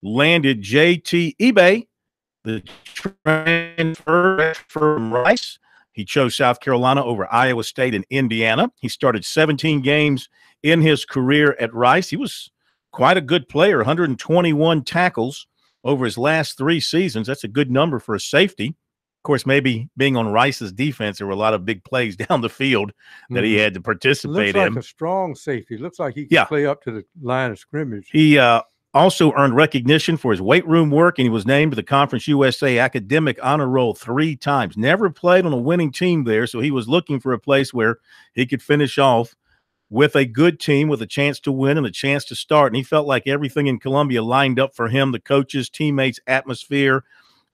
landed J.T. eBay, the transfer from Rice. He chose South Carolina over Iowa State and Indiana. He started 17 games in his career at Rice. He was quite a good player, 121 tackles over his last 3 seasons. That's a good number for a safety. Of course, maybe being on Rice's defense, there were a lot of big plays down the field that he had to participate in. Looks like a strong safety. Looks like he can play up to the line of scrimmage. He also earned recognition for his weight room work, and he was named to the Conference USA Academic Honor Roll 3 times. Never played on a winning team there, so he was looking for a place where he could finish off with a good team with a chance to win and a chance to start. And he felt like everything in Columbia lined up for him, the coaches, teammates, atmosphere,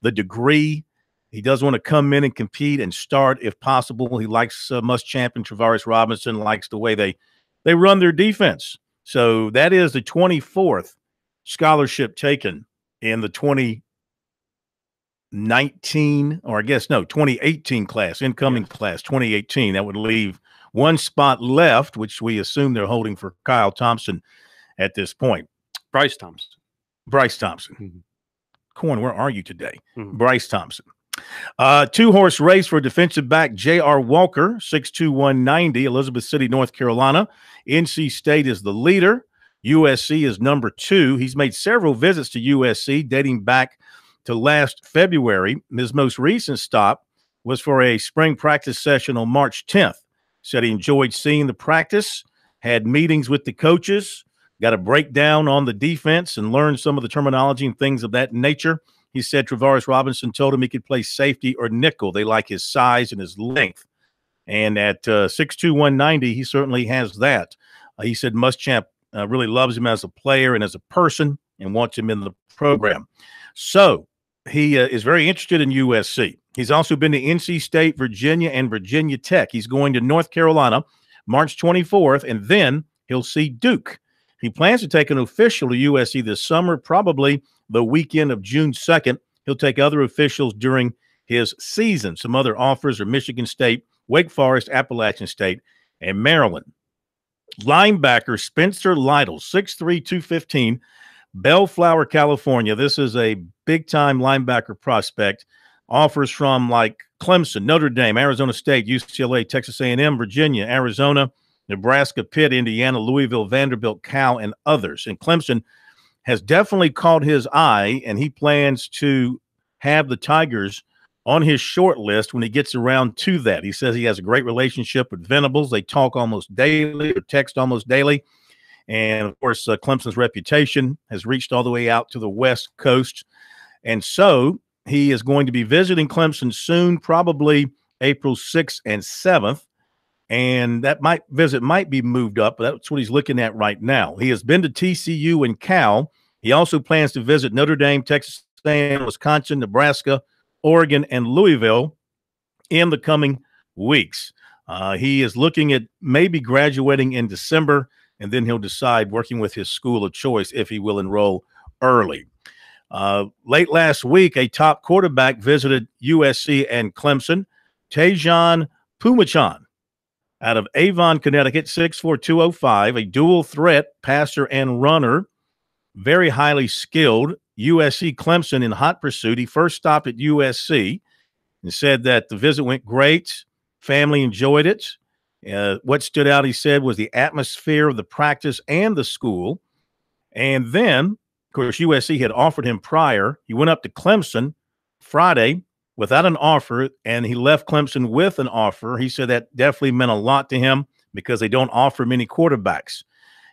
the degree. He does want to come in and compete and start if possible. He likes Muschamp and Travaris Robinson, likes the way they run their defense. So that is the 24th scholarship taken in the 2018 class, incoming class, 2018. That would leave one spot left, which we assume they're holding for Kyle Thompson at this point. Bryce Thompson. Mm-hmm. Corn, where are you today? Mm-hmm. Bryce Thompson. 2-horse race for defensive back J.R. Walker, 6'2", 190, Elizabeth City, North Carolina. NC State is the leader. USC is number 2. He's made several visits to USC dating back to last February. His most recent stop was for a spring practice session on March 10th. Said he enjoyed seeing the practice, had meetings with the coaches, got a breakdown on the defense and learned some of the terminology and things of that nature. He said Travaris Robinson told him he could play safety or nickel. They like his size and his length. And at 6'2", 190, he certainly has that. He said Muschamp really loves him as a player and as a person and wants him in the program. So he is very interested in USC. He's also been to NC State, Virginia, and Virginia Tech. He's going to North Carolina March 24th, and then he'll see Duke. He plans to take an official to USC this summer, probably the weekend of June 2nd. He'll take other officials during his season. Some other offers are Michigan State, Wake Forest, Appalachian State, and Maryland. Linebacker Spencer Lytle, 6'3", 215, Bellflower, California. This is a big-time linebacker prospect. Offers from like Clemson, Notre Dame, Arizona State, UCLA, Texas A&M, Virginia, Arizona, Nebraska, Pitt, Indiana, Louisville, Vanderbilt, Cal, and others. And Clemson has definitely caught his eye, and he plans to have the Tigers on his short list when he gets around to that. He says he has a great relationship with Venables. They talk almost daily or text almost daily. And, of course, Clemson's reputation has reached all the way out to the West Coast. And so he is going to be visiting Clemson soon, probably April 6th and 7th. And that visit might be moved up, but that's what he's looking at right now. He has been to TCU and Cal. He also plans to visit Notre Dame, Texas A&M, Wisconsin, Nebraska, Oregon, and Louisville in the coming weeks. He is looking at maybe graduating in December, and then he'll decide, working with his school of choice, if he will enroll early. Late last week, a top quarterback visited USC and Clemson, Tejan Pumachan, out of Avon, Connecticut, 6'4", 205, a dual threat passer and runner, very highly skilled. USC Clemson in hot pursuit. He first stopped at USC and said that the visit went great. Family enjoyed it. What stood out, he said, was the atmosphere of the practice and the school. And then, of course, USC had offered him prior. He went up to Clemson Friday without an offer, and he left Clemson with an offer. He said that definitely meant a lot to him because they don't offer many quarterbacks.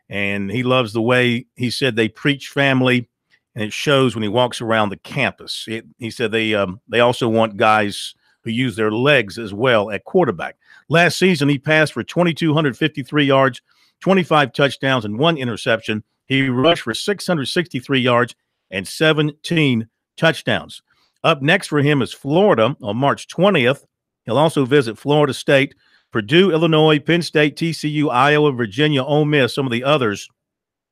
And he loves the way, he said, they preach family, and it shows when he walks around the campus. He said they also want guys who use their legs as well at quarterback. Last season, he passed for 2,253 yards, 25 touchdowns, and 1 interception. He rushed for 663 yards and 17 touchdowns. Up next for him is Florida on March 20th. He'll also visit Florida State, Purdue, Illinois, Penn State, TCU, Iowa, Virginia, Ole Miss, some of the others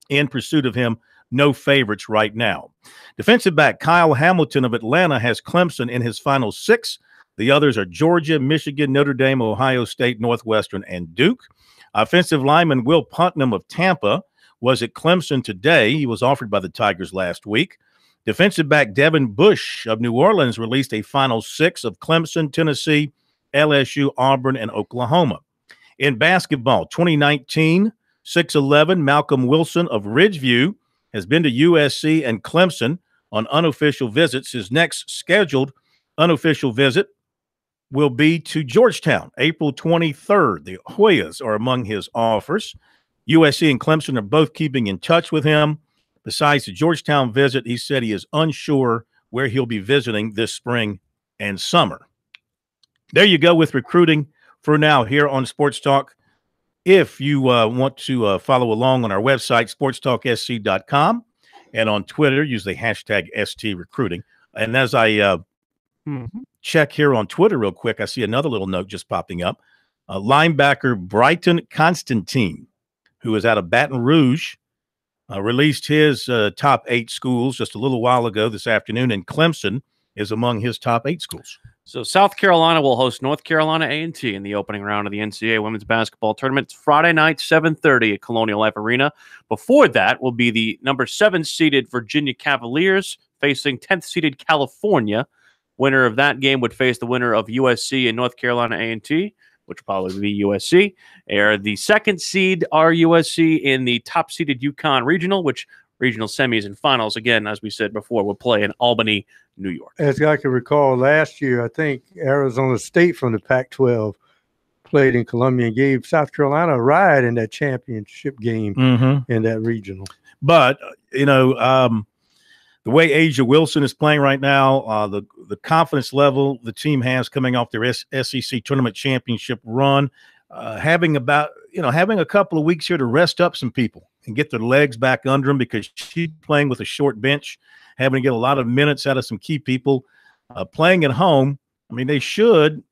in pursuit of him. No favorites right now. Defensive back Kyle Hamilton of Atlanta has Clemson in his final 6. The others are Georgia, Michigan, Notre Dame, Ohio State, Northwestern, and Duke. Offensive lineman Will Putnam of Tampa was at Clemson today. He was offered by the Tigers last week. Defensive back Devin Bush of New Orleans released a final 6 of Clemson, Tennessee, LSU, Auburn, and Oklahoma. In basketball, 2019, 6'11", Malcolm Wilson of Ridgeview has been to USC and Clemson on unofficial visits. His next scheduled unofficial visit will be to Georgetown, April 23rd. The Hoyas are among his offers. USC and Clemson are both keeping in touch with him. Besides the Georgetown visit, he said he is unsure where he'll be visiting this spring and summer. There you go with recruiting for now here on Sports Talk. If you want to follow along on our website, sportstalksc.com, and on Twitter, use the hashtag STRecruiting. And as I check here on Twitter real quick, I see another little note just popping up. Linebacker Brighton Constantine, who is out of Baton Rouge, released his top 8 schools just a little while ago this afternoon, and Clemson is among his top 8 schools. So South Carolina will host North Carolina A&T in the opening round of the NCAA Women's Basketball Tournament. It's Friday night, 7:30 at Colonial Life Arena. Before that will be the number 7 seeded Virginia Cavaliers facing 10th seeded California. Winner of that game would face the winner of USC and North Carolina A&T, which will probably be USC. The second seed are USC in the top seeded UConn Regional, which regional semis and finals, again, as we said before, will play in Albany, New York. As I can recall, last year, I think Arizona State from the Pac-12 played in Columbia and gave South Carolina a ride in that championship game in that regional. But, you know, the way Asia Wilson is playing right now, the confidence level the team has coming off their SEC tournament championship run, having a couple of weeks here to rest up some people and get their legs back under them, because she's playing with a short bench, having to get a lot of minutes out of some key people, playing at home. I mean, they should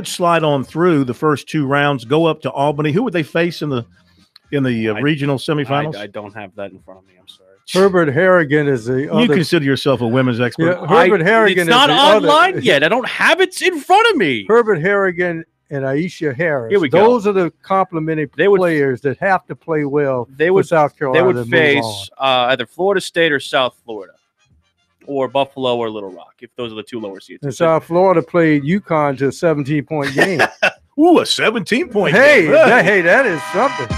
slide on through the first 2 rounds, go up to Albany. Who would they face in the regional semifinals? I don't have that in front of me. I'm sorry. Herbert Harrigan is the other. You consider yourself a women's expert. Yeah, Herbert Harrigan it's not is online yet. I don't have it in front of me. Herbert Harrigan and Aisha Harris. Here we go. Those are the complementary players that have to play well for South Carolina. They would face either Florida State or South Florida, or Buffalo or Little Rock, if those are the 2 lower seeds. And South Florida played UConn to a 17-point game. Ooh, a 17-point game. Hey, that is something.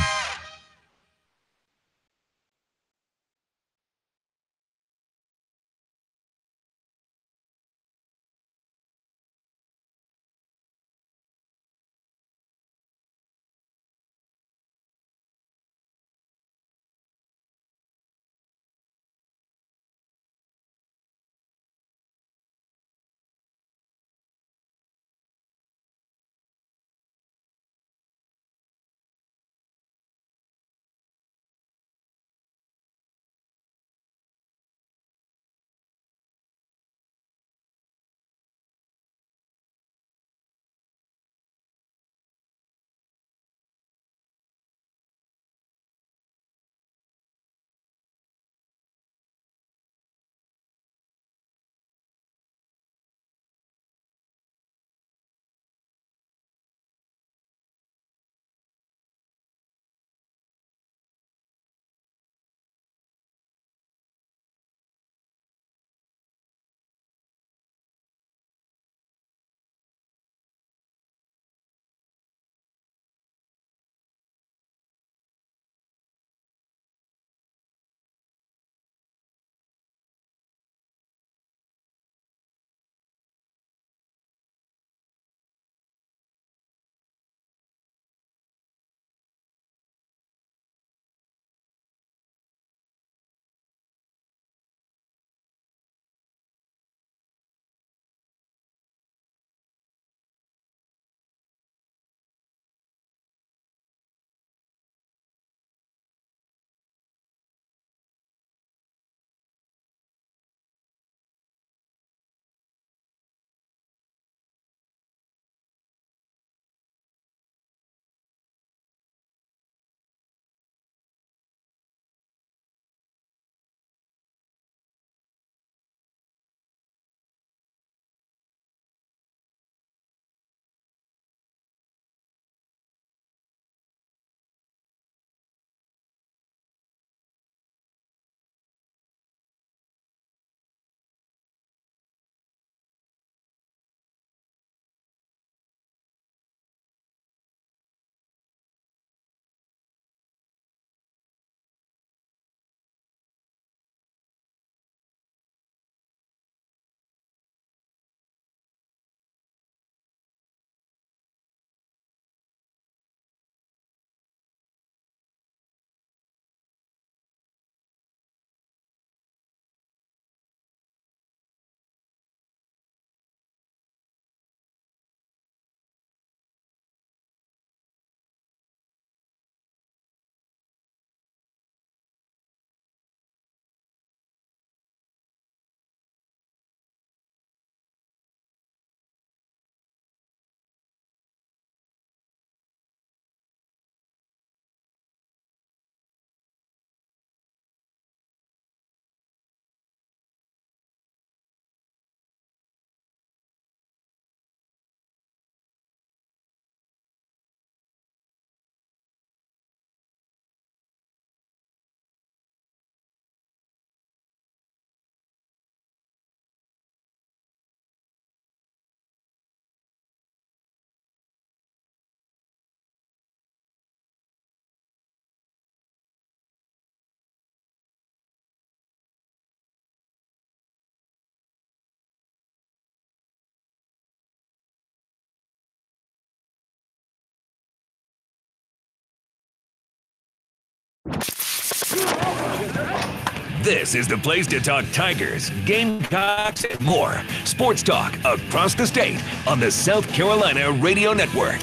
This is the place to talk Tigers, Gamecocks, and more. Sports talk across the state on the South Carolina Radio Network.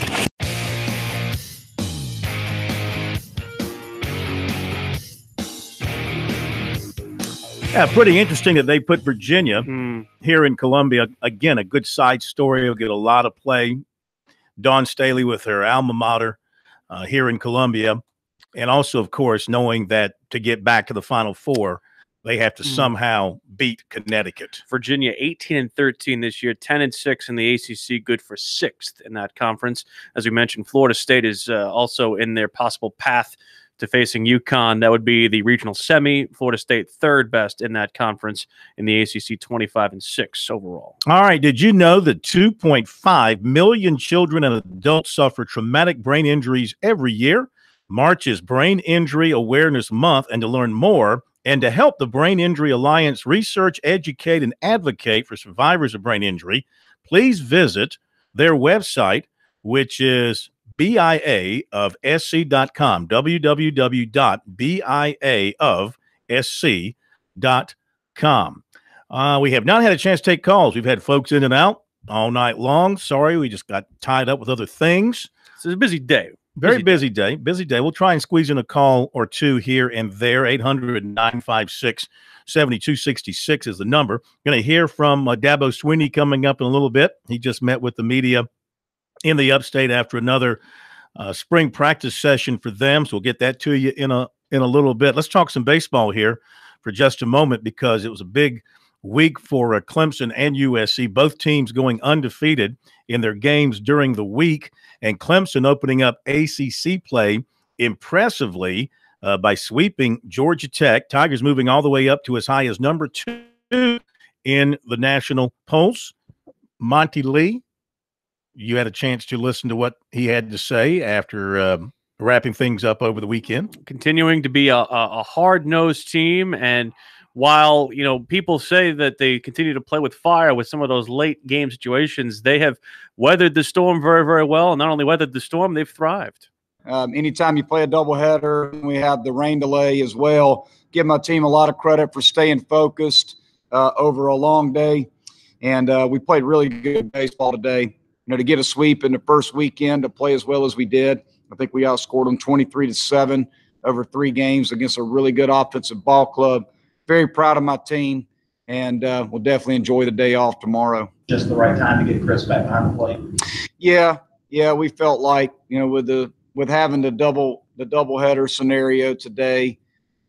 Yeah, pretty interesting that they put Virginia here in Columbia. Again, a good side story. Will get a lot of play. Dawn Staley with her alma mater here in Columbia. And also, of course, knowing that to get back to the Final Four, they have to somehow beat Connecticut. Virginia 18-13 this year, 10-6 in the ACC, good for 6th in that conference. As we mentioned, Florida State is also in their possible path to facing UConn. That would be the regional semi. Florida State 3rd best in that conference in the ACC, 25-6 overall. All right. Did you know that 2.5 million children and adults suffer traumatic brain injuries every year? March is Brain Injury Awareness Month, and to learn more and to help the Brain Injury Alliance research, educate, and advocate for survivors of brain injury, please visit their website, which is biaofsc.com, www.biaofsc.com. We have not had a chance to take calls. We've had folks in and out all night long. Sorry, we just got tied up with other things. It's a busy day. Very busy day. Busy day. We'll try and squeeze in a call or two here and there. 800-956-7266 is the number. Going to hear from Dabo Swinney coming up in a little bit. He just met with the media in the upstate after another spring practice session for them. So we'll get that to you in a little bit. Let's talk some baseball here for just a moment, because it was a big week for Clemson and USC, both teams going undefeated in their games during the week, and Clemson opening up ACC play impressively by sweeping Georgia Tech. Tigers moving all the way up to as high as number 2 in the national polls. Monty Lee, you had a chance to listen to what he had to say after wrapping things up over the weekend. Continuing to be a hard-nosed team, and while, you know, people say that they continue to play with fire with some of those late game situations, they have weathered the storm very, very well. And not only weathered the storm, they've thrived. Anytime you play a doubleheader, we have the rain delay as well. Give my team a lot of credit for staying focused over a long day. And we played really good baseball today. You know, to get a sweep in the first weekend, to play as well as we did, I think we outscored them 23-7 over 3 games against a really good offensive ball club. Very proud of my team, and we'll definitely enjoy the day off tomorrow. Just the right time to get Chris back behind the plate. Yeah, we felt like, you know, with having the doubleheader scenario today,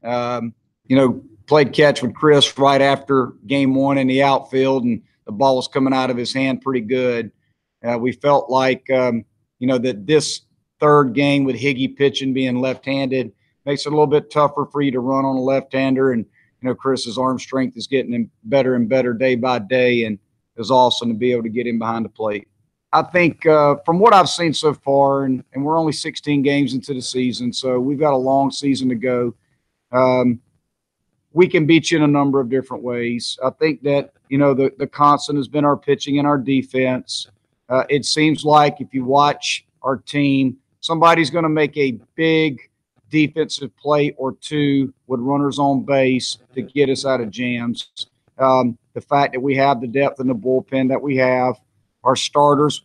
you know, played catch with Chris right after game 1 in the outfield, and the ball was coming out of his hand pretty good. We felt like, you know, that this third game with Higgy pitching, being left-handed, makes it a little bit tougher for you to run on a left-hander, and you know, Chris's arm strength is getting him better and better day by day, and it was awesome to be able to get him behind the plate. I think from what I've seen so far, and we're only 16 games into the season, so we've got a long season to go. We can beat you in a number of different ways. I think that, you know, the constant has been our pitching and our defense. It seems like if you watch our team, somebody's going to make a big defensive play or two with runners on base to get us out of jams. The fact that we have the depth in the bullpen that we have, our starters,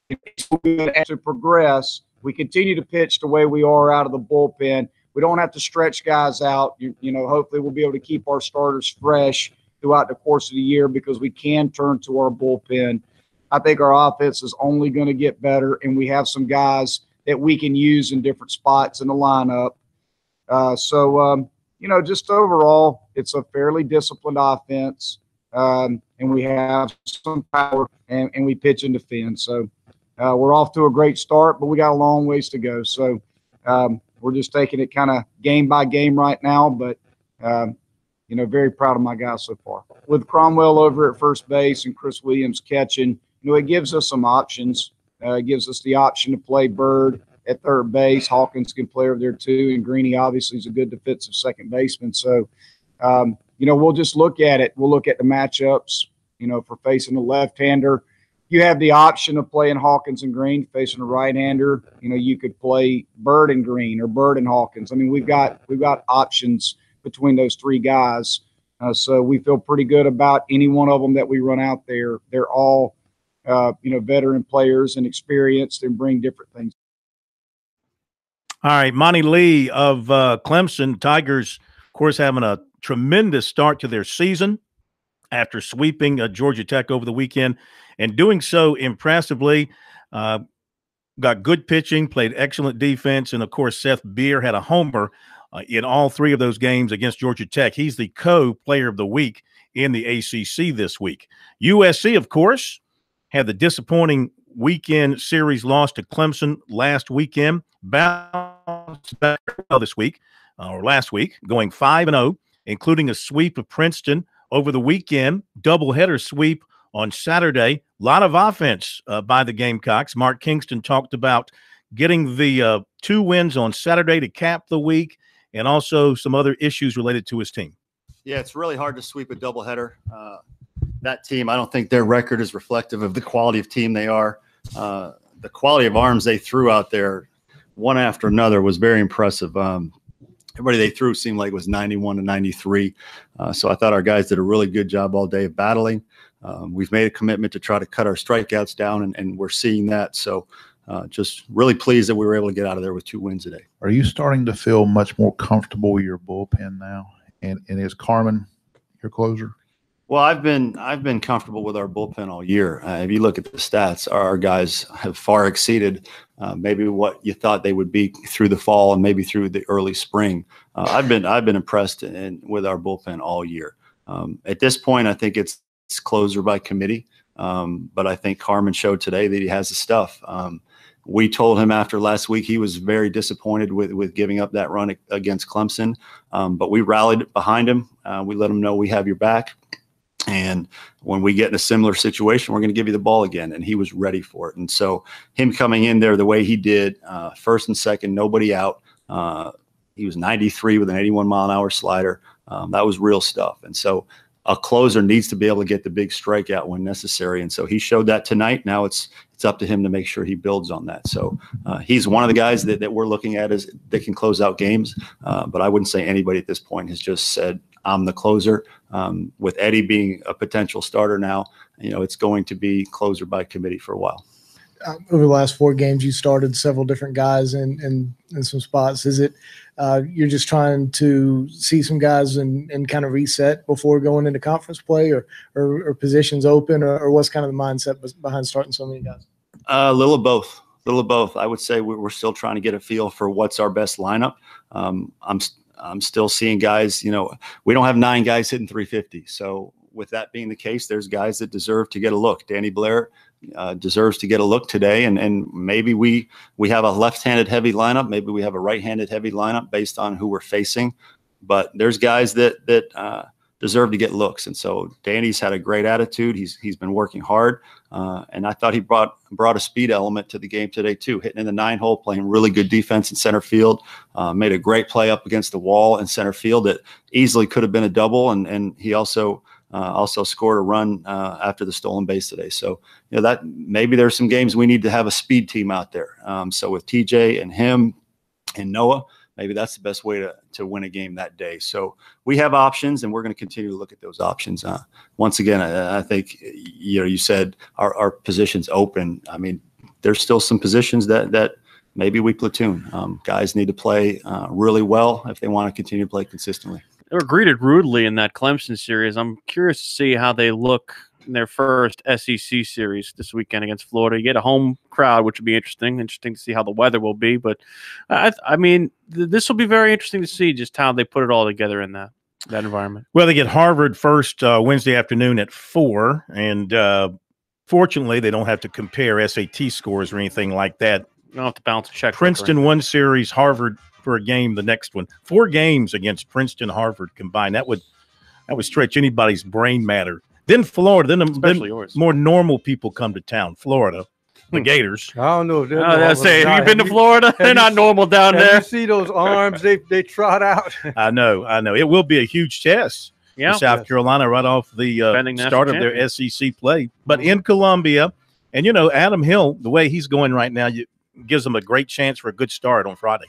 to progress, we continue to pitch the way we are out of the bullpen. We don't have to stretch guys out. You know, hopefully we'll be able to keep our starters fresh throughout the course of the year, because we can turn to our bullpen. I think our offense is only going to get better, and we have some guys that we can use in different spots in the lineup. You know, just overall, it's a fairly disciplined offense, and we have some power, and we pitch and defend. So we're off to a great start, but we got a long ways to go. So we're just taking it kind of game by game right now, but, you know, very proud of my guys so far. With Cromwell over at first base and Chris Williams catching, you know, it gives us some options. It gives us the option to play Bird at third base. Hawkins can play over there too, and Greeny obviously is a good defensive second baseman. So, you know, we'll just look at it. We'll look at the matchups, you know, for facing the left-hander. you have the option of playing Hawkins and Green, facing a right-hander. You know, you could play Bird and Green or Bird and Hawkins. I mean, we've got options between those three guys. So we feel pretty good about any one of them that we run out there. They're all, veteran players and experienced and bring different things. All right, Monty Lee of Clemson. Tigers, of course, having a tremendous start to their season after sweeping Georgia Tech over the weekend and doing so impressively. Got good pitching, played excellent defense, and, of course, Seth Beer had a homer in all three of those games against Georgia Tech. He's the co-player of the week in the ACC this week. USC, of course, had the disappointing weekend series loss to Clemson last weekend. Bounced back this week, or last week, going 5-0, including a sweep of Princeton over the weekend, doubleheader sweep on Saturday. A lot of offense by the Gamecocks. Mark Kingston talked about getting the 2 wins on Saturday to cap the week, and also some other issues related to his team. Yeah, it's really hard to sweep a doubleheader. That team, I don't think their record is reflective of the quality of team they are. The quality of arms they threw out there, one after another, was very impressive. Everybody they threw seemed like it was 91 to 93. So I thought our guys did a really good job all day of battling. We've made a commitment to try to cut our strikeouts down, and we're seeing that. So just really pleased that we were able to get out of there with 2 wins today. Are you starting to feel much more comfortable with your bullpen now? And is Carmen your closer? Well, I've been comfortable with our bullpen all year. If you look at the stats, our guys have far exceeded maybe what you thought they would be through the fall and maybe through the early spring. I've been impressed with our bullpen all year. At this point, I think it's closer by committee, but I think Carmen showed today that he has the stuff. We told him after last week he was very disappointed with giving up that run against Clemson, but we rallied behind him. We let him know we have your back. And when we get in a similar situation, we're going to give you the ball again. And he was ready for it. And so him coming in there the way he did, first and second, nobody out. He was 93 with an 81-mile-an-hour slider. That was real stuff. And so a closer needs to be able to get the big strikeout when necessary. And so he showed that tonight. Now it's up to him to make sure he builds on that. So he's one of the guys that we're looking at as that can close out games. But I wouldn't say anybody at this point has just said, I'm the closer. With Eddie being a potential starter now, it's going to be closer by committee for a while. Over the last 4 games, you started several different guys in some spots. Is it you're just trying to see some guys and kind of reset before going into conference play, or positions open, or what's kind of the mindset behind starting so many guys? A little of both. I would say we're still trying to get a feel for what's our best lineup. I'm still seeing guys, we don't have 9 guys hitting 350. So with that being the case, there's guys that deserve to get a look. Danny Blair deserves to get a look today. And maybe we have a left-handed heavy lineup. Maybe we have a right-handed heavy lineup based on who we're facing. But there's guys that deserve to get looks. And so Danny's had a great attitude. He's been working hard. And I thought he brought a speed element to the game today too, hitting in the 9-hole, playing really good defense in center field, made a great play up against the wall in center field that easily could have been a double. And he also scored a run after the stolen base today. So, that maybe there's some games we need to have a speed team out there. So with TJ and him and Noah, maybe that's the best way to win a game that day. So we have options, and we're going to continue to look at those options. Once again, I think, you said our positions open. I mean, there's still some positions that maybe we platoon. Guys need to play really well if they want to continue to play consistently. They were greeted rudely in that Clemson series. I'm curious to see how they look in their first SEC series this weekend against Florida. You get a home crowd, which would be interesting to see how the weather will be. But this will be very interesting to see just how they put it all together in that environment. Well, they get Harvard first Wednesday afternoon at 4, and fortunately, they don't have to compare SAT scores or anything like that. You don't have to bounce a check. Princeton one series, Harvard for a game the next one. 4 games against Princeton, Harvard combined. That would stretch anybody's brain matter. Then Florida, then more normal people come to town. Florida, the Gators. I don't know. Have you been to Florida? They're not normal down there. You see those arms they trot out? I know. It will be a huge test for South Carolina right off the start of their SEC play. But in Columbia, And, you know, Adam Hill, the way he's going right now, gives them a great chance for a good start on Friday.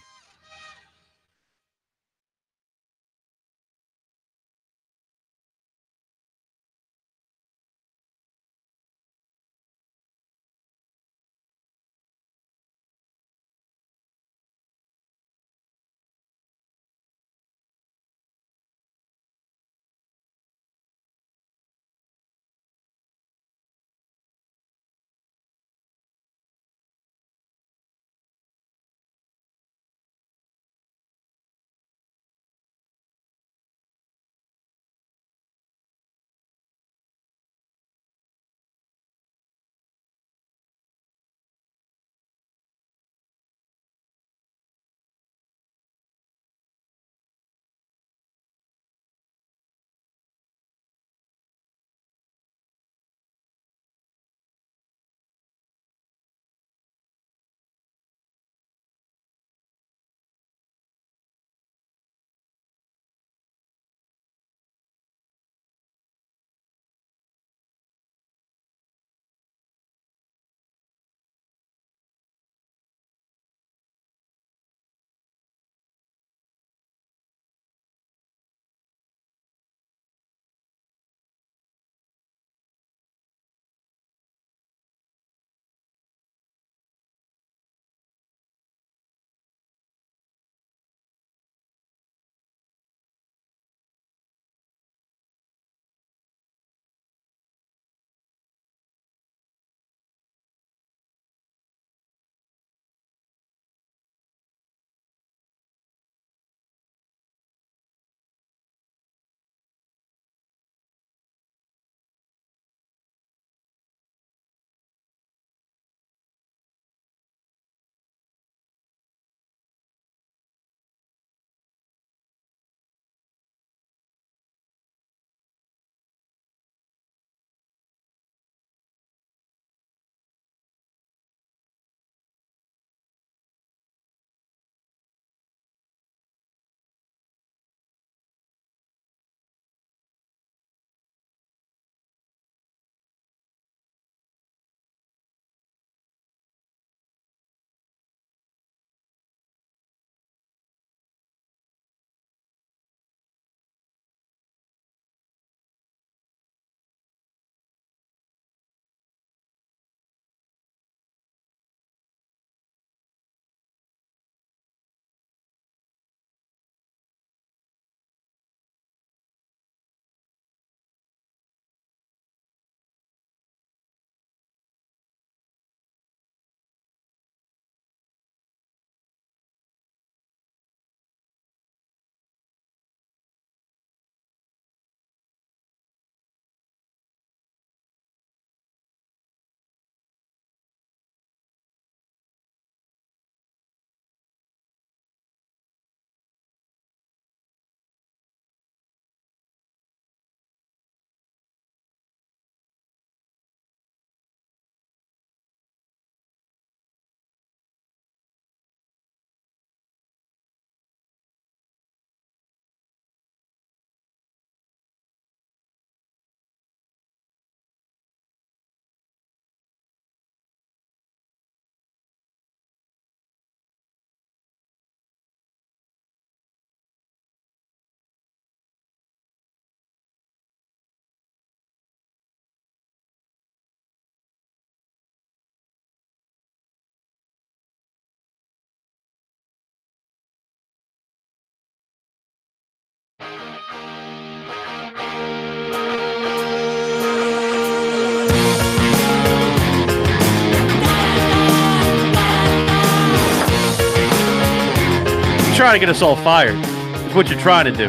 Trying to get us all fired. That's what you're trying to do.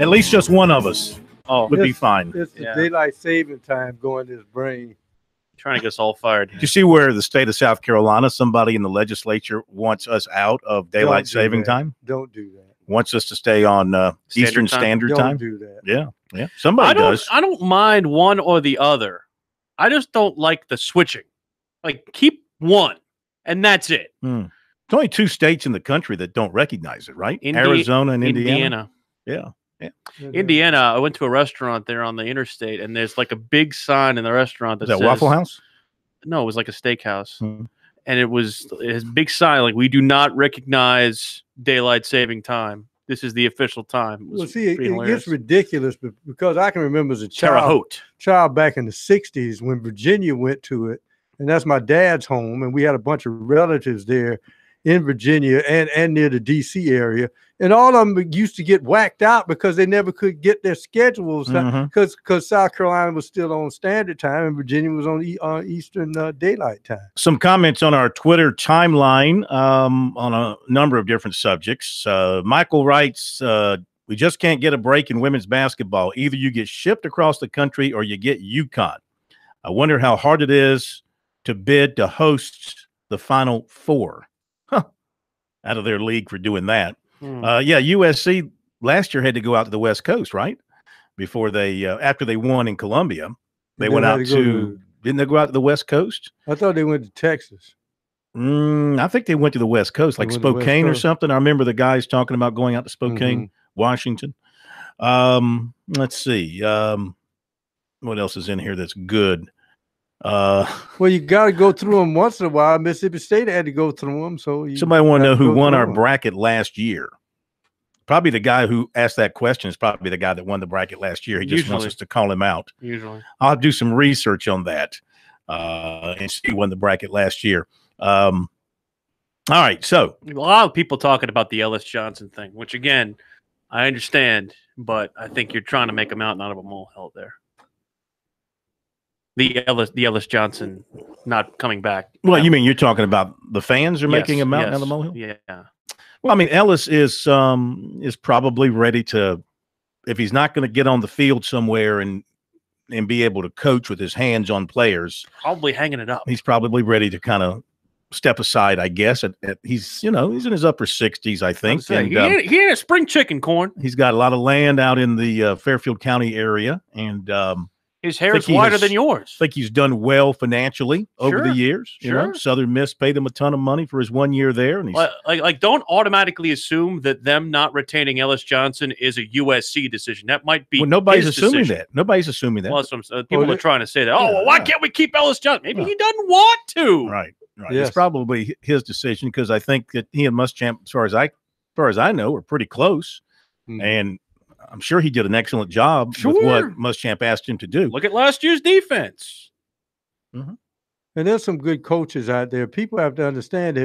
At least just one of us would be fine. It's the daylight saving time going to his brain. Trying to get us all fired. Do you see where the state of South Carolina, somebody in the legislature wants us out of daylight saving time? Don't do that. Wants us to stay on Eastern Standard Time? Don't do that. Yeah. Somebody does. I don't mind one or the other. I just don't like the switching. Like, keep one, and that's it. There's only two states in the country that don't recognize it, right? Arizona and Indiana. Yeah. Yeah. Indiana, I went to a restaurant there on the interstate, and there's like a big sign in the restaurant that Is that says, Waffle House? No, it was like a steakhouse. And it has a big sign like, we do not recognize daylight saving time. This is the official time. Well, see, it gets ridiculous because I can remember as a Terre Haute. child back in the 60s when Virginia went to it, and that's my dad's home, and we had a bunch of relatives there in Virginia and near the D.C. area, and all of them used to get whacked out because they never could get their schedules because South Carolina was still on Standard Time and Virginia was on Eastern Daylight Time. Some comments on our Twitter timeline on a number of different subjects. Michael writes, we just can't get a break in women's basketball. Either you get shipped across the country or you get UConn. I wonder how hard it is to bid to host the Final Four. Out of their league for doing that. Yeah, USC last year had to go out to the West Coast, right? Before they, after they won in Columbia, they went out to, didn't they go out to the West Coast? I thought they went to Texas. I think they went to the West Coast, like Spokane or something. I remember the guys talking about going out to Spokane, Washington. Let's see. What else is in here that's good? Well, you got to go through them once in a while. Mississippi State had to go through them. So somebody want to know who won our bracket last year? Probably the guy who asked that question is probably the guy that won the bracket last year. He just wants us to call him out. Usually, I'll do some research on that and see who won the bracket last year. All right, so a lot of people talking about the Ellis Johnson thing, which again, I understand, but I think you're trying to make a mountain out of a molehill there. The Ellis Johnson not coming back. Well, you mean you're talking about the fans are making a mountain out of the molehill? Yeah. Well, I mean, Ellis is probably ready to, if he's not going to get on the field somewhere and be able to coach with his hands on players, probably hanging it up. He's probably ready to kind of step aside, I guess. He's in his upper 60s, I think. He ain't a spring chicken, Corn. He's got a lot of land out in the Fairfield County area, and his hair is whiter than yours. I think he's done well financially over the years. You know, Southern Miss paid him a ton of money for his 1 year there, and he's like don't automatically assume that them not retaining Ellis Johnson is a USC decision. That might be. Well, nobody's assuming that. Nobody's assuming that. Well, people are trying to say that. Oh, well, why can't we keep Ellis Johnson? Maybe he doesn't want to. Right. Yes. It's probably his decision because I think that he and Muschamp, as far as I know, are pretty close, and I'm sure he did an excellent job with what Muschamp asked him to do. Look at last year's defense. And there's some good coaches out there. People have to understand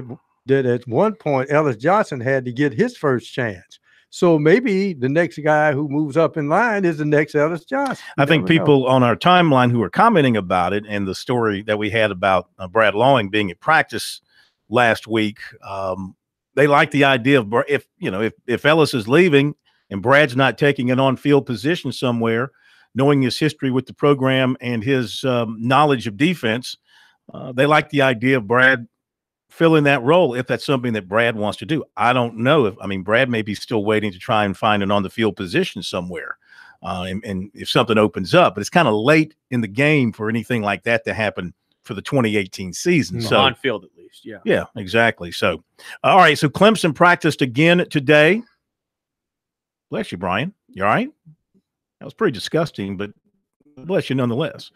that at one point, Ellis Johnson had to get his first chance. So maybe the next guy who moves up in line is the next Ellis Johnson. I think people on our timeline who are commenting about it and the story that we had about Brad Lawing being at practice last week, they like the idea of if Ellis is leaving and Brad's not taking an on-field position somewhere, knowing his history with the program and his knowledge of defense, they like the idea of Brad filling that role if that's something that Brad wants to do. I don't know. Brad may be still waiting to try and find an on-the-field position somewhere, and if something opens up. But it's kind of late in the game for anything like that to happen for the 2018 season. So on-field at least, yeah. Yeah, exactly. So, all right, so Clemson practiced again today. Bless you, Brian. You all right? That was pretty disgusting, but bless you nonetheless.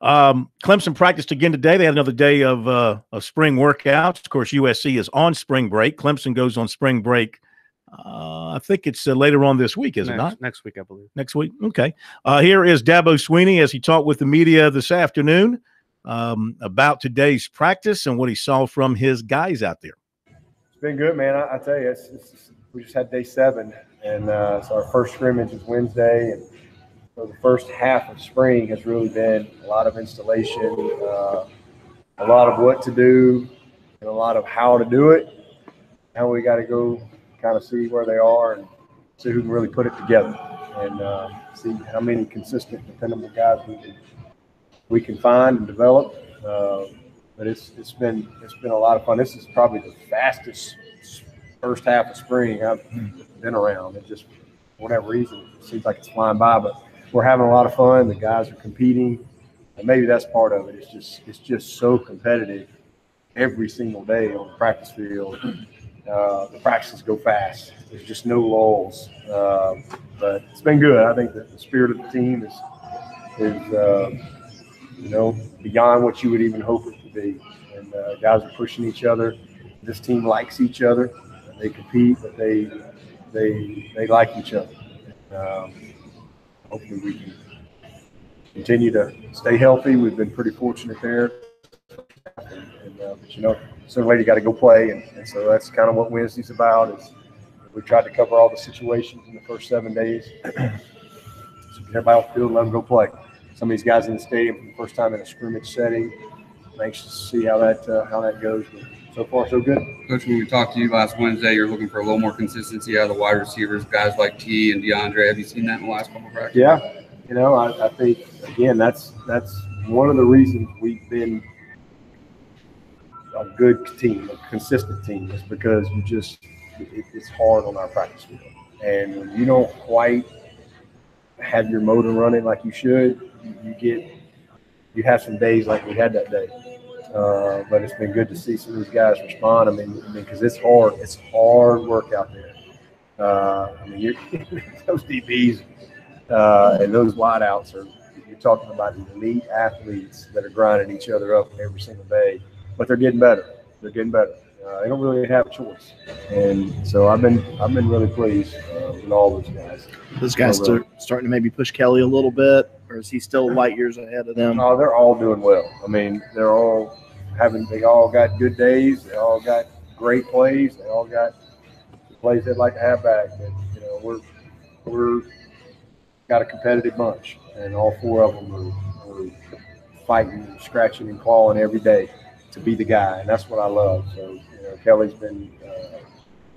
Clemson practiced again today. They had another day of spring workouts. Of course, USC is on spring break. Clemson goes on spring break. I think it's later on this week, is it not? Next week, I believe. Next week? Okay. Here is Dabo Swinney as he talked with the media this afternoon about today's practice and what he saw from his guys out there. It's been good, man. I tell you, we just had day 7. And so our first scrimmage is Wednesday, and so the first half of spring has really been a lot of installation, a lot of what to do, and a lot of how to do it. Now we got to go kind of see where they are and see who can really put it together, and see how many consistent, dependable guys we can find and develop. But it's been a lot of fun. This is probably the fastest first half of spring I've been around. It just, for whatever reason, it seems like it's flying by, but we're having a lot of fun. The guys are competing, and maybe that's part of it. It's just so competitive every single day on the practice field. The practices go fast. There's just no lulls. But it's been good. I think that the spirit of the team is beyond what you would even hope it to be. And guys are pushing each other. This team likes each other. They compete, but they like each other. Hopefully we can continue to stay healthy. We've been pretty fortunate there. But sooner or later you got to go play, and so that's kind of what Wednesday's about. Is we tried to cover all the situations in the first 7 days. So get everybody off the field and let them go play. Some of these guys in the stadium for the first time in a scrimmage setting. I'm anxious to see how that goes. But so far, so good. Coach, when we talked to you last Wednesday, you're looking for a little more consistency out of the wide receivers, guys like T and DeAndre. Have you seen that in the last couple of practices? Yeah. I think, again, that's one of the reasons we've been a good team, a consistent team, is because it's hard on our practice field. And when you don't quite have your motor running like you should, you have some days like we had that day. But it's been good to see some of these guys respond. I mean, because it's hard. It's hard work out there. Those DBs and those wideouts you're talking about elite athletes that are grinding each other up every single day. But they're getting better. They don't really have a choice. And so I've been really pleased with all those guys. Those guys are starting to maybe push Kelly a little bit, or is he still light years ahead of them? Oh, they're all doing well. I mean, they all got good days. They all got great plays. They all got plays they'd like to have back. And, we're got a competitive bunch, and all four of them are fighting, scratching, and clawing every day to be the guy, and that's what I love. So, Kelly's been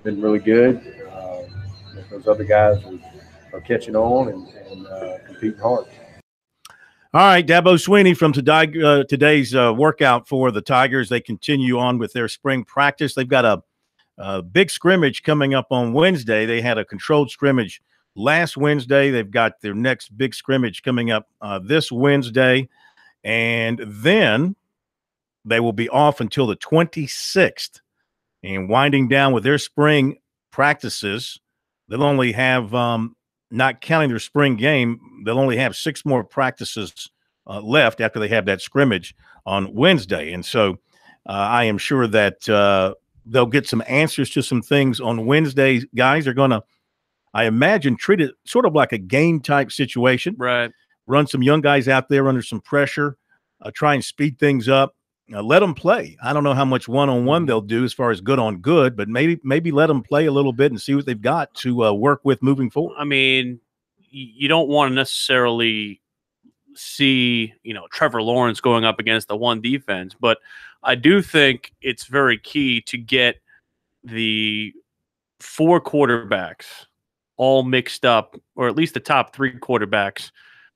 really good. Those other guys are catching on and competing hard. All right, Dabo Swinney from today's workout for the Tigers. They continue on with their spring practice. They've got a big scrimmage coming up on Wednesday. They had a controlled scrimmage last Wednesday. They've got their next big scrimmage coming up this Wednesday, and then they will be off until the 26th and winding down with their spring practices. They'll only have, not counting their spring game, they'll only have 6 more practices left after they have that scrimmage on Wednesday. And so I am sure that they'll get some answers to some things on Wednesday. Guys are going to, I imagine, treat it sort of like a game type situation. Right. Run some young guys out there under some pressure, try and speed things up. Let them play. I don't know how much one-on-one they'll do as far as good on good, but maybe let them play a little bit and see what they've got to work with moving forward. I mean, you don't want to necessarily see, Trevor Lawrence going up against the one defense, but I do think it's very key to get the 4 quarterbacks all mixed up, or at least the top 3 quarterbacks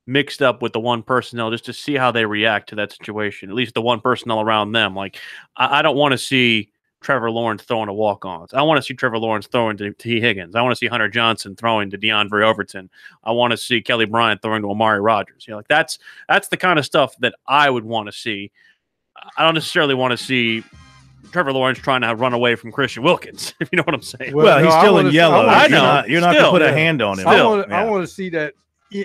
mixed up with the one personnel, just to see how they react to that situation, at least the one personnel around them. Like, I don't want to see Trevor Lawrence throwing to walk-ons. I want to see Trevor Lawrence throwing to T. Higgins. I want to see Hunter Johnson throwing to DeAndre Overton. I want to see Kelly Bryant throwing to Amari Rodgers. That's the kind of stuff that I would want to see. I don't necessarily want to see Trevor Lawrence trying to run away from Christian Wilkins, if you know what I'm saying. Well, he's still in yellow. I know. You're not going to put a hand on him. I want to see that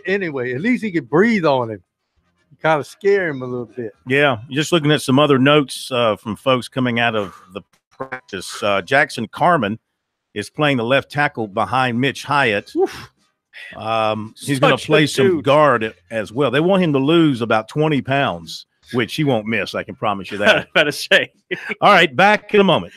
anyway. At least he could breathe on him. Kind of scare him a little bit. Yeah, just looking at some other notes from folks coming out of the practice. Jackson Carman is playing the left tackle behind Mitch Hyatt. He's going to play some guard as well. They want him to lose about 20 pounds, which he won't miss. I can promise you that. Better say. All right, back in a moment.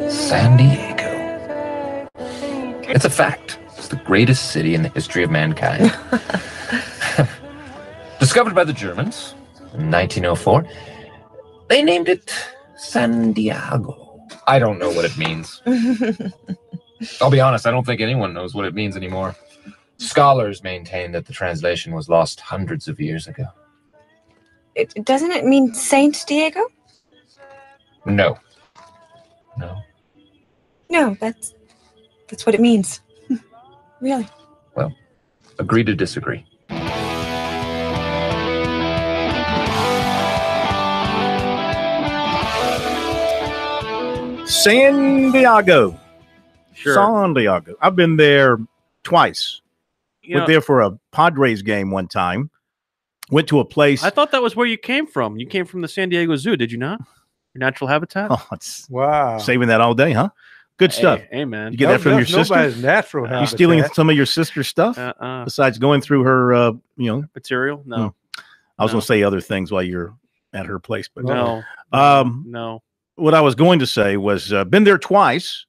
San Diego. It's a fact. It's the greatest city in the history of mankind. Discovered by the Germans in 1904. They named it San Diego. I don't know what it means. I'll be honest, I don't think anyone knows what it means anymore. Scholars maintain that the translation was lost hundreds of years ago. Doesn't it mean Saint Diego? No. No. No, that's what it means. Really. Well, agree to disagree. San Diego. Sure. San Diego. I've been there twice. Went there for a Padres game one time. Went to a place. I thought that was where you came from. You came from the San Diego Zoo, did you not? Your natural habitat? Oh, it's wow. Saving that all day, huh? Good stuff. Hey, man. You get that from your sister? Nobody's natural habitat. You stealing some of your sister's stuff? Besides going through her, material? No. I was going to say other things while you're at her place, but no. No. What I was going to say was been there twice.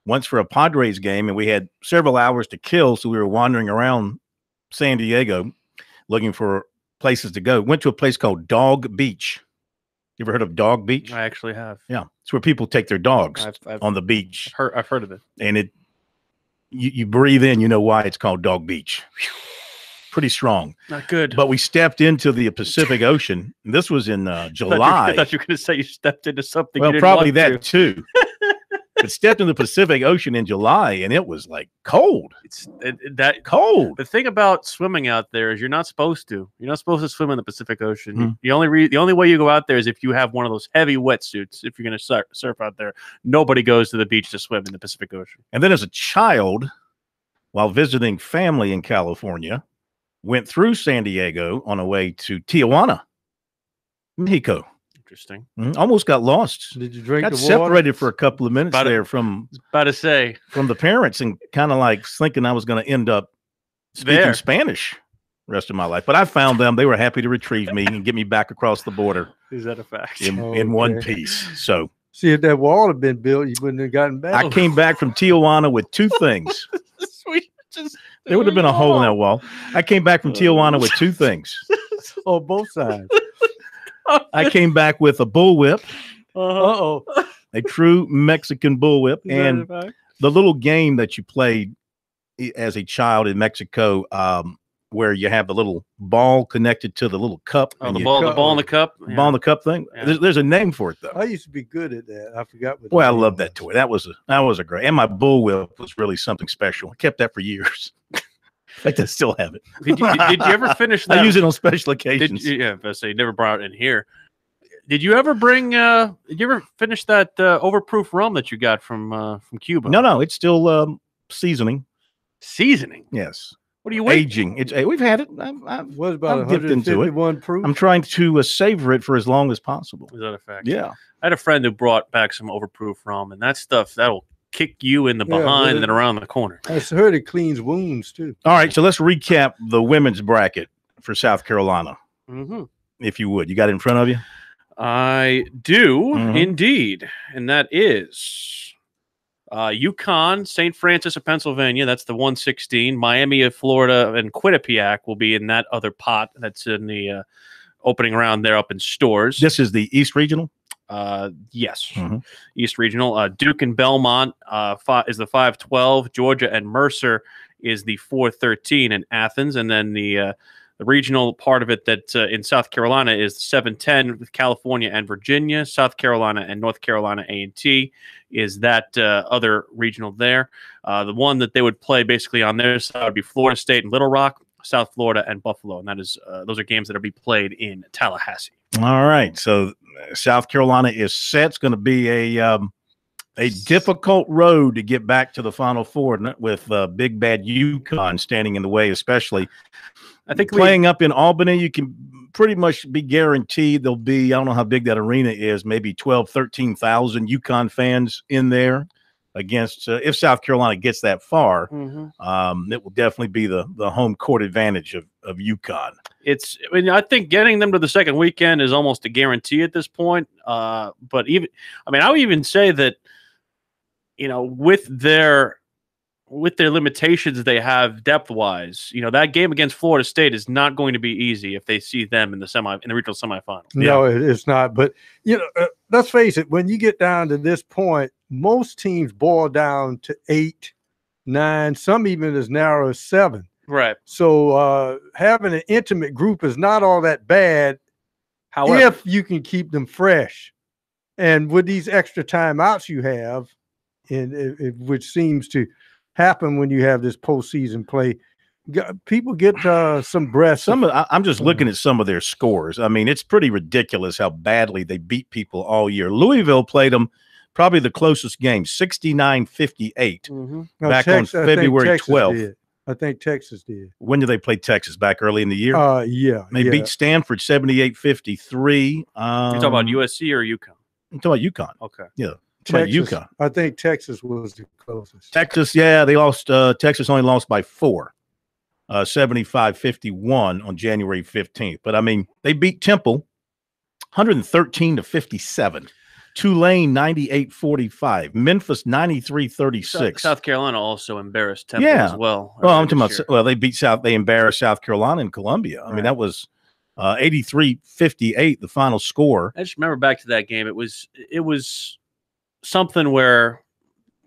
Once for a Padres game, and we had several hours to kill, so we were wandering around San Diego looking for places to go. Went to a place called Dog Beach. You ever heard of Dog Beach? I actually have. Yeah, it's where people take their dogs on the beach. I've heard of it. And you breathe in, you know why it's called Dog Beach. Pretty strong. Not good. But we stepped into the Pacific Ocean. This was in July. I thought you were going to say you stepped into something. Well, you didn't probably want that to. too. But stepped in the Pacific Ocean in July, and it was like cold. It's that cold. The thing about swimming out there is you're not supposed to. You're not supposed to swim in the Pacific Ocean. Mm. The only way you go out there is if you have one of those heavy wetsuits. If you're going to surf out there, nobody goes to the beach to swim in the Pacific Ocean. And then as a child, while visiting family in California, went through San Diego on a way to Tijuana, Mexico. Interesting. Almost got lost. Did you drink got the separated water? for a couple of minutes from the parents, and kind of like thinking I was going to end up speaking Spanish the rest of my life. But I found them. They were happy to retrieve me and get me back across the border. Is that a fact? In one piece. So see, if that wall had been built, you wouldn't have gotten back. I came back from Tijuana with two things. There would have been a hole in that wall. I came back from Tijuana with two things. On both sides. I came back with a bullwhip. Uh-oh. A true Mexican bullwhip. And the little game that you played as a child in Mexico, where you have the little ball connected to the little cup. Oh, the ball in the cup? Yeah. Ball in the cup thing. Yeah. There's a name for it, though. I used to be good at that. I forgot what. Well, I love that toy. That was a great. And my bullwhip was really something special. I kept that for years. In fact, I still have it. Did you ever finish that? I use it on special occasions. I say you never brought it in here. Did you ever bring? Did you ever finish that overproof rum that you got from Cuba? No, it's still seasoning. Seasoning? Yes. What are you waiting? Aging. We've had it. What about I've dipped into it. 151 proof? I'm trying to savor it for as long as possible. Is that a fact? Yeah. I had a friend who brought back some overproof rum, and that stuff that'll kick you in the behind and then around the corner. I heard it cleans wounds too. All right, so let's recap the women's bracket for South Carolina, if you would. You got it in front of you? I do indeed, and that is UConn, St. Francis of Pennsylvania. That's the 116. Miami of Florida and Quinnipiac will be in that other pot. That's in the opening round there up in Stores. This is the East Regional. Yes, East Regional. Duke and Belmont is the 512. Georgia and Mercer is the 413 in Athens, and then the regional part of it that in South Carolina is the 710 with California and Virginia. South Carolina and North Carolina A&T is that other regional there. The one that they would play basically on their side would be Florida State and Little Rock, South Florida and Buffalo, and that is those are games that will be played in Tallahassee. All right, so South Carolina is set. It's going to be a difficult road to get back to the Final Four with big bad UConn standing in the way, especially. I think playing up in Albany, you can pretty much be guaranteed there'll be, I don't know how big that arena is, maybe 12, 13,000 UConn fans in there against, if South Carolina gets that far, it will definitely be the home court advantage of UConn. I think getting them to the second weekend is almost a guarantee at this point. But I would even say that with their limitations they have depth wise, that game against Florida State is not going to be easy if they see them in the regional semifinal. No, it's not. But let's face it, when you get down to this point, most teams boil down to 8, 9, some even as narrow as 7. Right. So having an intimate group is not all that bad. However, if you can keep them fresh. And with these extra timeouts you have, which seems to happen when you have this postseason play, people get some breaths. I'm just looking at some of their scores. I mean, it's pretty ridiculous how badly they beat people all year. Louisville played them probably the closest game, 69-58, back on February 12th. I think Texas did. When did they play Texas? Back early in the year? Yeah. They beat Stanford 78-53. You talking about USC or UConn? I'm talking about UConn. Okay. Yeah. Texas, UConn. I think Texas was the closest. Texas, they lost. Texas only lost by 4, 75-51 on January 15th. But I mean, they beat Temple 113-57. Tulane 98-45. Memphis 93-36. South Carolina also embarrassed Temple as well. Well, I'm talking about. They embarrassed South Carolina and Columbia. I mean, that was 83-58, the final score. I just remember back to that game. It was something where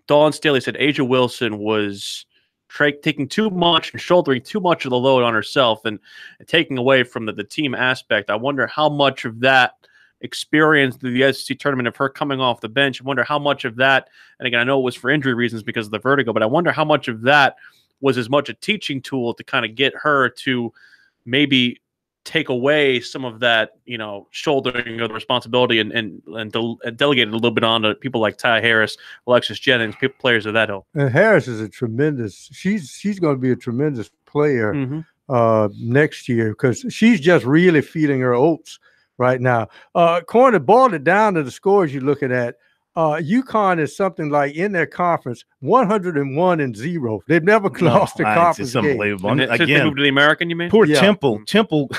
Dawn Staley said Asia Wilson was taking too much and shouldering too much of the load on herself and taking away from the team aspect. I wonder how much of that experience through the SEC tournament of her coming off the bench. I wonder how much of that, and again, I know it was for injury reasons because of the vertigo, but I wonder how much of that was as much a teaching tool to kind of get her to maybe take away some of that, shouldering of the responsibility and delegate it a little bit on to people like Ty Harris, Alexis Jennings, players of that ilk. And Harris is she's going to be a tremendous player next year because she's just really feeding her oats right now. Corner boiled it down to the scores you're looking at. UConn is something like in their conference 101-0. They've never lost a conference it's unbelievable. Game. Again, they moved to the American, you mean? Poor Temple. Temple.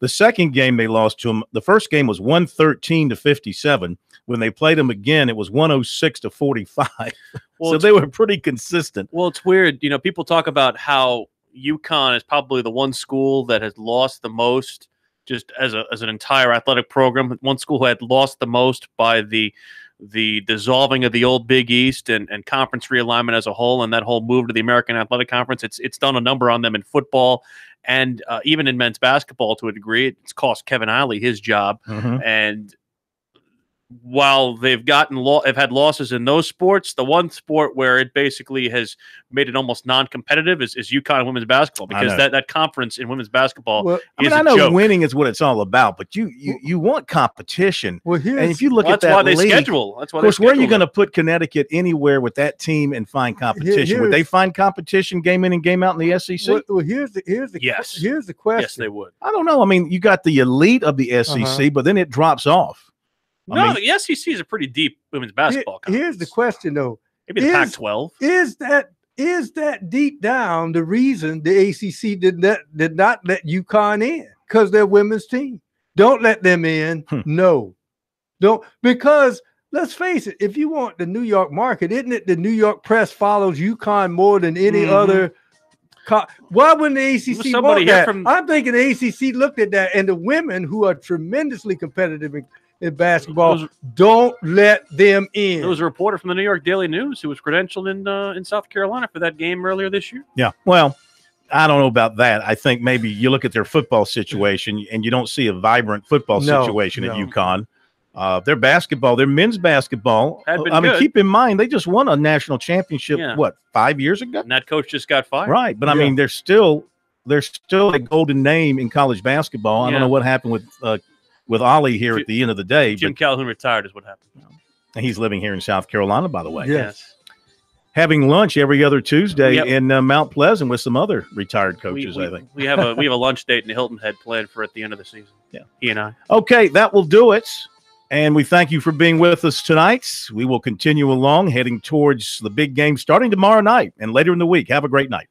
The second game they lost to them. The first game was 113-57. When they played them again, it was 106-45. So they were pretty consistent. Well, it's weird. People talk about how UConn is probably the one school that has lost the most, just as an entire athletic program. One school who had lost the most by the dissolving of the old Big East and conference realignment as a whole, and that whole move to the American Athletic Conference. It's done a number on them in football and even in men's basketball to a degree. It's cost Kevin Eiley his job. And while they've had losses in those sports, the one sport where it basically has made it almost non-competitive is UConn women's basketball, because that conference in women's basketball is I a know joke. Winning is what it's all about, but you want competition. Well, and if you look at that why they league, schedule. That's why. Of course, where are you going to put Connecticut anywhere with that team and find competition? Would they find competition game in and game out in the SEC? Well, here's the question. Yes, they would. I don't know. I mean, you got the elite of the SEC, but then it drops off. The SEC is a pretty deep women's basketball conference. Here's the question, though. Maybe the Pac-12. Is that deep down the reason the ACC did not let UConn in? Because they're women's team. Don't let them in. No. Don't, because let's face it, if you want the New York market, isn't it the New York press follows UConn more than any other? Why wouldn't the ACC want that? I'm thinking the ACC looked at that, and the women who are tremendously competitive in basketball, don't let them in. There was a reporter from the New York Daily News who was credentialed in South Carolina for that game earlier this year. Yeah, well, I don't know about that. I think maybe you look at their football situation and you don't see a vibrant football situation at UConn. Their basketball, their men's basketball, I mean, keep in mind, they just won a national championship, 5 years ago? And that coach just got fired. Right, but I mean, they're still a golden name in college basketball. I don't know what happened with Ollie here at the end of the day. Jim Calhoun retired is what happened. And he's living here in South Carolina, by the way. Yes. Having lunch every other Tuesday in Mount Pleasant with some other retired coaches, I think. We have a lunch date in Hilton Head planned for at the end of the season. Yeah. He and I. Okay, that will do it. And we thank you for being with us tonight. We will continue along, heading towards the big game starting tomorrow night and later in the week. Have a great night.